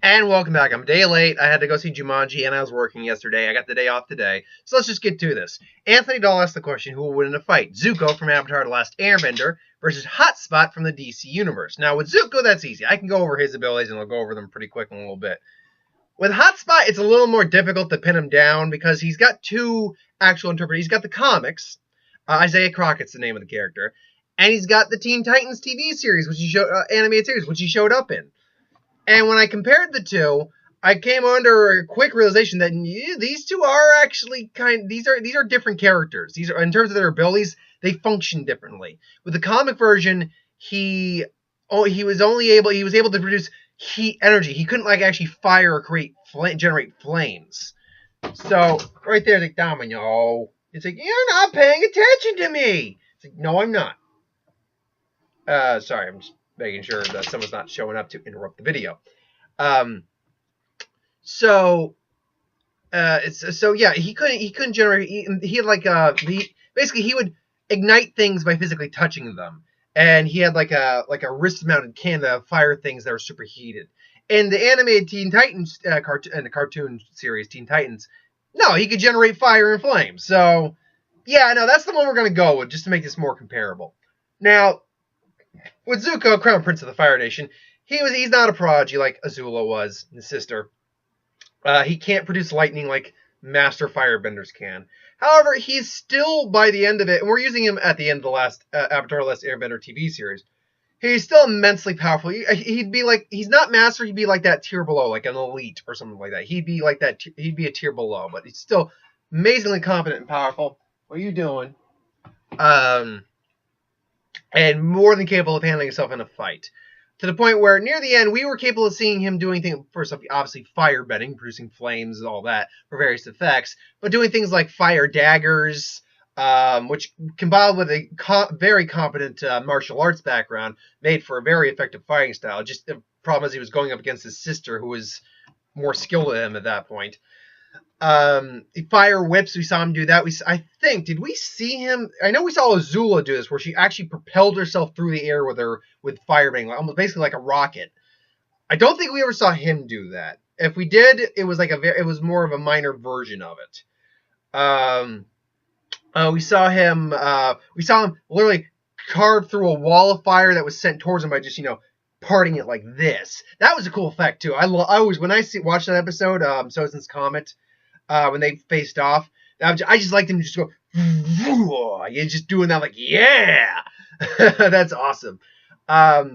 And welcome back. I'm a day late. I had to go see Jumanji, and I was working yesterday. I got the day off today. So let's just get to this. Anthony Dahl asked the question, who will win in a fight? Zuko from Avatar The Last Airbender versus Hotspot from the DC Universe. Now, with Zuko, that's easy. I can go over his abilities, and I'll go over them pretty quick in a little bit. With Hotspot, it's a little more difficult to pin him down because he's got two actual interpreters. He's got the comics. Isaiah Crockett's the name of the character. And he's got the Teen Titans TV series, which he showed, animated series, which he showed up in. And when I compared the two, I came under a quick realization that these two are actually these are different characters. These are, in terms of their abilities, they function differently. With the comic version, he was able to produce heat energy. He couldn't actually fire or generate flames. So right there's like, Domino. It's like, you're not paying attention to me. It's like, no, I'm not. Sorry, I'm just making sure that someone's not showing up to interrupt the video. So yeah, he couldn't generate. He had basically he would ignite things by physically touching them, and he had like a wrist-mounted can to fire things that were superheated. In the animated Teen Titans cartoon series, Teen Titans, no, he could generate fire and flames. So yeah, no, that's the one we're gonna go with just to make this more comparable. Now, with Zuko, Crown Prince of the Fire Nation, he's not a prodigy like Azula was, his sister. He can't produce lightning like Master Firebenders can. However, he's still, by the end of it, and we're using him at the end of the last Avatar: The Last Airbender TV series, he's still immensely powerful. He'd be like, he's not Master, he'd be like that tier below, like an elite or something like that. He'd be like that, he'd be a tier below, but he's still amazingly competent and powerful. What are you doing? And more than capable of handling himself in a fight. To the point where, near the end, we were capable of seeing him doing things, first off, obviously firebending, producing flames and all that for various effects, but doing things like fire daggers, which combined with a very competent martial arts background, made for a very effective fighting style. Just the problem is he was going up against his sister, who was more skilled than him at that point. Fire whips, we saw him do that. Did we see him? I know we saw Azula do this, where she actually propelled herself through the air with firebending, almost basically like a rocket. I don't think we ever saw him do that. If we did, it was more of a minor version of it. We saw him literally carve through a wall of fire that was sent towards him by just parting it like this. That was a cool effect too. I always when I watch that episode, Sozin's Comet. When they faced off, I just liked him to just go, you're just doing that like, yeah, that's awesome.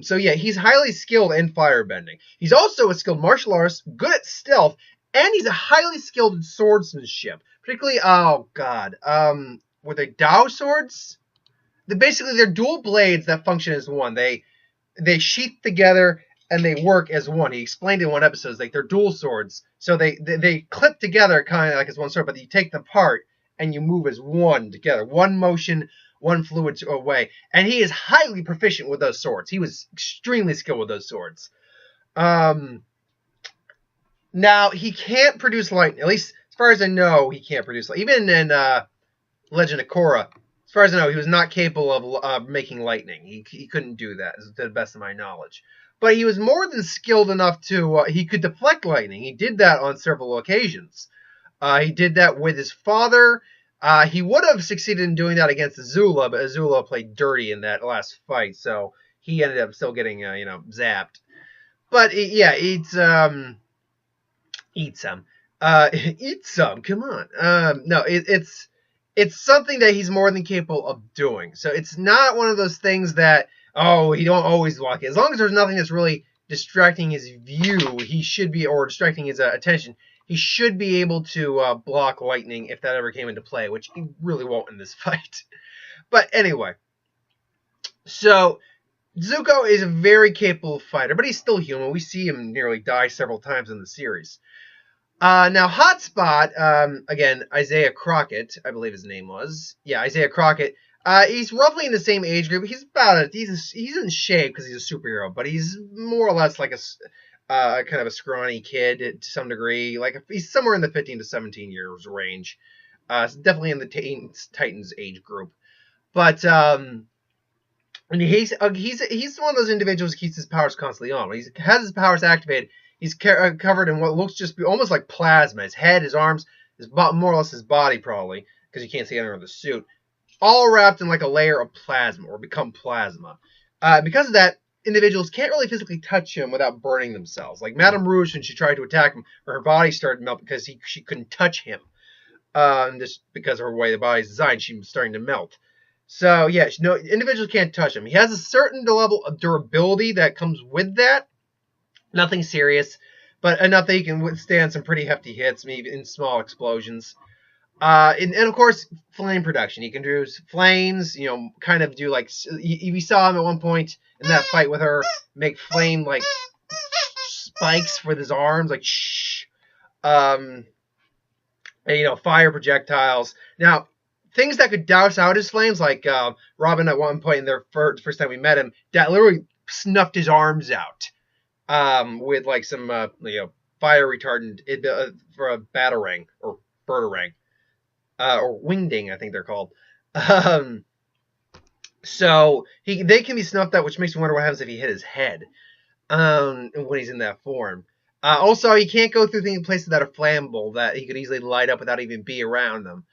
So yeah, he's highly skilled in firebending. He's also a skilled martial artist, good at stealth, and he's a highly skilled in swordsmanship. Particularly, were they Dao swords? They're dual blades that function as one. They sheath together and they work as one. He explained in one episode, like they're dual swords. So they clip together kind of like as one sword, but you take them apart and you move as one together. One motion, one fluid away. And he is highly proficient with those swords. He was extremely skilled with those swords. Now, he can't produce lightning. At least, as far as I know, he can't produce lightning. Even in Legend of Korra, as far as I know, he was not capable of making lightning. He couldn't do that, to the best of my knowledge. But he was more than skilled enough to, he could deflect lightning. He did that on several occasions. He did that with his father. He would have succeeded in doing that against Azula, but Azula played dirty in that last fight, so he ended up still getting, zapped. But, eat some. Eat some, come on. No, it's something that he's more than capable of doing. So it's not one of those things that, he don't always walk in. As long as there's nothing that's really distracting his view, he should be, or distracting his attention, he should be able to block lightning if that ever came into play, which he really won't in this fight. But anyway, so Zuko is a very capable fighter, but he's still human. We see him nearly die several times in the series. Now, Hotspot, again, Isaiah Crockett, I believe his name was. Yeah, Isaiah Crockett. He's roughly in the same age group. He's in shape because he's a superhero, but he's more or less like a kind of a scrawny kid to some degree. Like he's somewhere in the 15 to 17 years range. Definitely in the Titans age group. But and he's one of those individuals who keeps his powers constantly on. When he has his powers activated, He's covered in what looks just almost like plasma. His head, his arms, more or less his body probably, because you can't see under the suit, all wrapped in like a layer of plasma or become plasma. Because of that, individuals can't really physically touch him without burning themselves. Like Madame Rouge, when she tried to attack him, her body started to melt because she couldn't touch him. Just because of the way the body's designed, she was starting to melt. So yeah, no, individuals can't touch him. He has a certain level of durability that comes with that. Nothing serious, but enough that he can withstand some pretty hefty hits, maybe in small explosions. And of course, flame production. He can do flames, kind of do like, we saw him at one point in that fight with her, make flame like spikes with his arms, like shh. And, fire projectiles. Now, things that could douse out his flames, like Robin at one point in their first time we met him, that literally snuffed his arms out with like some fire retardant for a batarang or birdarang or wingding, I think they're called. So they can be snuffed out, which makes me wonder what happens if he hit his head when he's in that form. Also, he can't go through places that are flammable that he could easily light up without even being around them.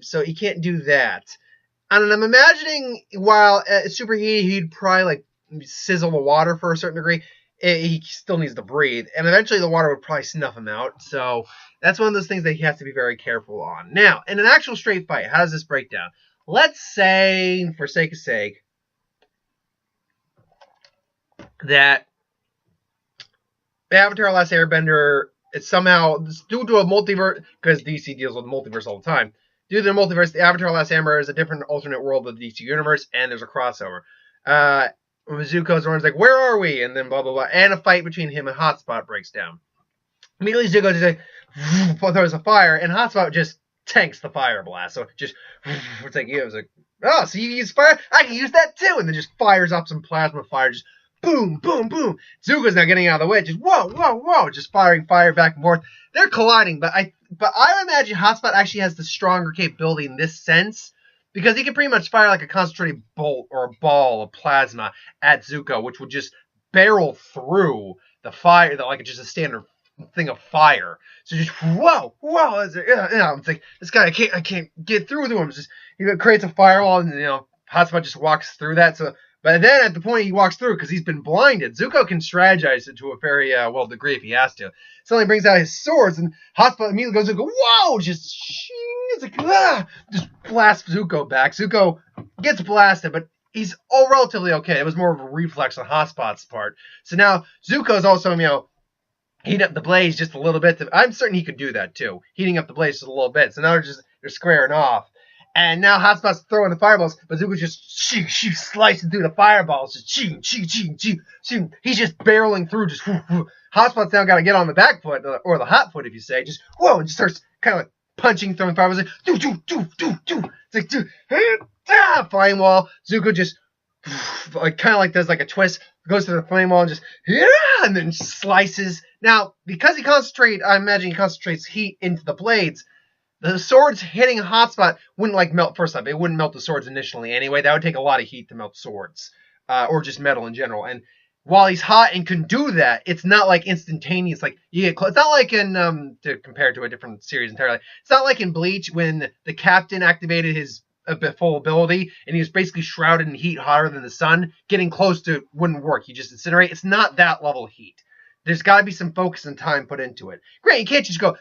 So he can't do that. And I'm imagining while superheated, he'd probably like sizzle the water for a certain degree. He still needs to breathe, and eventually the water would probably snuff him out. So that's one of those things that he has to be very careful on. Now, in an actual straight fight, how does this break down? Let's say, for sake of sake, that Avatar: Last Airbender, it's somehow, due to a multiverse, because DC deals with multiverse all the time, due to the multiverse, the Avatar: Last Airbender is a different alternate world of the DC universe, and there's a crossover. Zuko's one's like, where are we? And then blah, blah, blah. And a fight between him and Hotspot breaks down. Immediately, Zuko just like, throws a fire, and Hotspot just tanks the fire blast. So just, it's like, it was like, oh, so you use fire? I can use that too. And then just fires up some plasma fire, just boom, boom, boom. Zuko's now getting out of the way, just whoa, whoa, whoa, just firing fire back and forth. They're colliding, but I imagine Hotspot actually has the stronger capability in this sense, because he can pretty much fire like a concentrated bolt or a ball of plasma at Zuko, which would just barrel through the fire, like just a standard thing of fire. So just whoa, whoa! It's like this guy, I can't get through to him. It's just he creates a firewall, and Hotspot just walks through that. So, but then at the point he walks through, because he's been blinded, Zuko can strategize it to a very well degree if he has to. Suddenly brings out his swords, and Hotspot immediately goes and goes, whoa! Just it's like just blasts Zuko back. Zuko gets blasted, but he's all relatively okay. It was more of a reflex on Hotspot's part. So now Zuko's also heating up the blaze just a little bit. I'm certain he could do that too, heating up the blaze just a little bit. So now they're squaring off. And now Hotspot's throwing the fireballs, but Zuko's just slicing through the fireballs. Just he's just barreling through. Just Hotspot's now got to get on the back foot, or the hot foot, if you say. Just whoa, and just starts kind of like punching, throwing fireballs. Like, It's like, flame wall. Zuko just like kind of like does like a twist, goes to the flame wall and just and then slices. Now, because I imagine he concentrates heat into the blades. The swords hitting Hotspot wouldn't like melt first up. It wouldn't melt the swords initially anyway. That would take a lot of heat to melt swords, or just metal in general. And while he's hot and can do that, it's not like instantaneous. Like you get close. It's not like in to compare to a different series entirely. It's not like in Bleach when the captain activated his full ability and he was basically shrouded in heat hotter than the sun. Getting close to it wouldn't work. You just incinerate. It's not that level of heat. There's got to be some focus and time put into it. Great, you can't just go.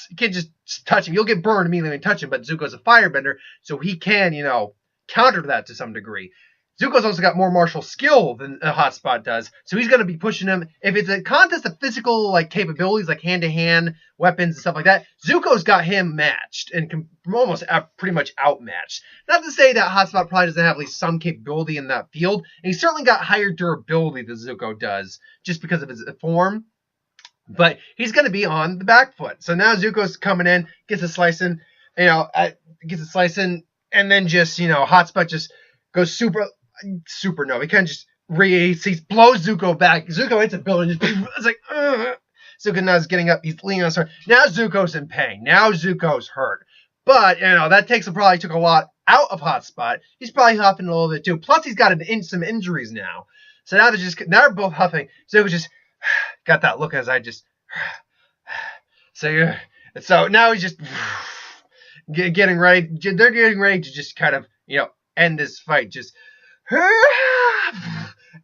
You can't just touch him. You'll get burned immediately when you touch him, but Zuko's a firebender, so he can, counter that to some degree. Zuko's also got more martial skill than Hotspot does, so he's going to be pushing him. If it's a contest of physical capabilities, like hand-to-hand weapons and stuff like that, Zuko's got him matched and can almost pretty much outmatched. Not to say that Hotspot probably doesn't have at least some capability in that field, and he's certainly got higher durability than Zuko does, just because of his form. But he's going to be on the back foot. So now Zuko's coming in, gets a slice in, and then just, Hotspot just goes supernova. He kind of just blows Zuko back. Zuko hits a building, it's like, ugh. Zuko now is getting up. He's leaning on the sword. Now Zuko's in pain. Now Zuko's hurt. But, that probably took a lot out of Hotspot. He's probably huffing a little bit too. Plus, he's got some injuries now. So now they're both huffing. Zuko's just got that look as I just so now he's just getting ready. They're getting ready to just kind of end this fight. Just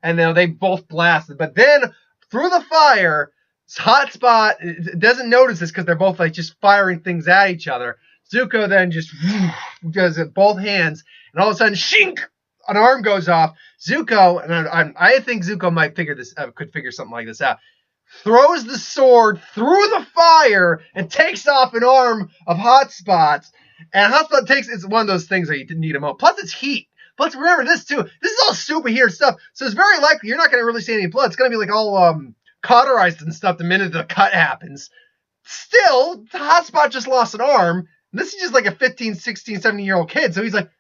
and now they both blasted, but then through the fire, Hotspot doesn't notice this because they're both like just firing things at each other. Zuko then just does it both hands, and all of a sudden, shink! An arm goes off. Zuko, and I think Zuko might could figure something like this out. Throws the sword through the fire and takes off an arm of Hotspot's. And Hotspot it's one of those things where you didn't need a moment. Plus, it's heat. Plus, remember this too. This is all superhero stuff, so it's very likely you're not going to really see any blood. It's going to be like all cauterized and stuff the minute the cut happens. Still, Hotspot just lost an arm. And this is just like a 15, 16, 17-year-old kid. So he's like,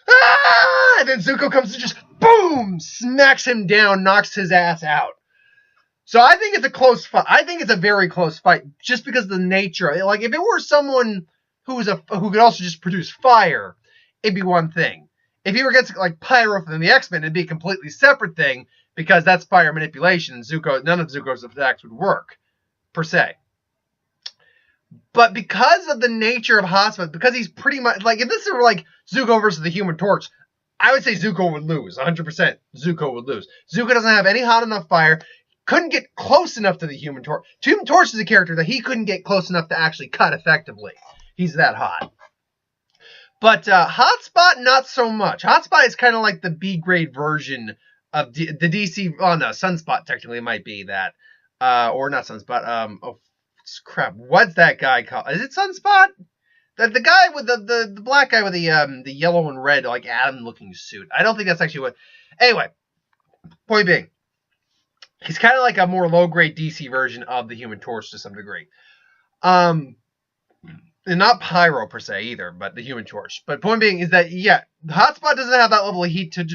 ah! And then Zuko comes and just, boom, smacks him down, knocks his ass out. So I think it's a close fight. I think it's a very close fight just because of the nature. Like, if it were someone who could also just produce fire, it'd be one thing. If he were against like Pyro from the X-Men, it'd be a completely separate thing because that's fire manipulation. None of Zuko's attacks would work, per se. But because of the nature of Hotspot, because he's pretty much like, if this were like Zuko versus the Human Torch, I would say Zuko would lose. 100% Zuko would lose. Zuko doesn't have any hot enough fire, couldn't get close enough to the Human Torch. Human Torch is a character that he couldn't get close enough to actually cut effectively. He's that hot. But Hotspot, not so much. Hotspot is kind of like the B-grade version of the DC. Oh no, Sunspot technically might be that, or not Sunspot. Oh crap, what's that guy called? Is it Sunspot? The guy with the black guy with the yellow and red like Adam looking suit. I don't think that's actually what. Anyway, point being, he's kind of like a more low-grade DC version of the Human Torch to some degree. And not Pyro per se either, but the Human Torch. But point being is that, yeah, Hotspot doesn't have that level of heat to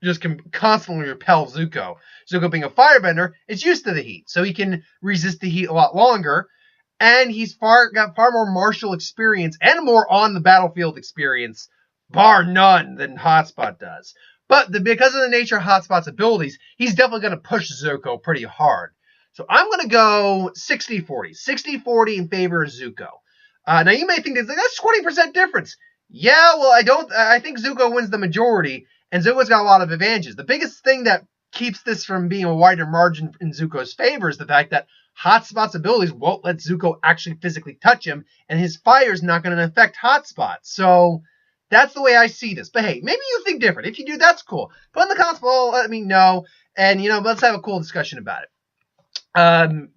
just constantly repel Zuko. Zuko being a firebender is used to the heat, so he can resist the heat a lot longer. And he's got far more martial experience and more on the battlefield experience, bar none, than Hotspot does. But because of the nature of Hotspot's abilities, he's definitely going to push Zuko pretty hard. So I'm going to go 60-40. 60-40 in favor of Zuko. Now you may think that's 20% difference. Yeah, well, I think Zuko wins the majority, and Zuko's got a lot of advantages. The biggest thing that keeps this from being a wider margin in Zuko's favor is the fact that Hotspot's abilities won't let Zuko actually physically touch him, and his fire's not going to affect Hotspot. So that's the way I see this. But hey, maybe you think different. If you do, that's cool. Put in the comments below, let me know, and let's have a cool discussion about it.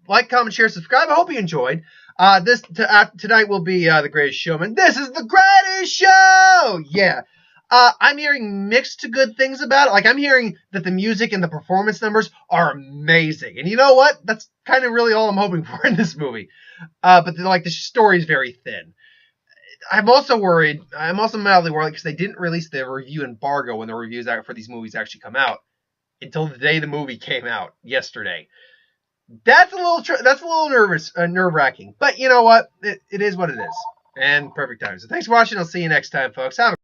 Like, comment, share, subscribe. I hope you enjoyed. Tonight will be The Greatest Showman. This is The Greatest Show! Yeah. I'm hearing mixed to good things about it. Like, I'm hearing that the music and the performance numbers are amazing. And you know what? That's kind of really all I'm hoping for in this movie. But the story is very thin. I'm also mildly worried because they didn't release the review embargo when the reviews for these movies actually come out until the day the movie came out, yesterday. That's a little nerve-wracking. But you know what? It is what it is. And perfect time. So thanks for watching. I'll see you next time, folks. Have a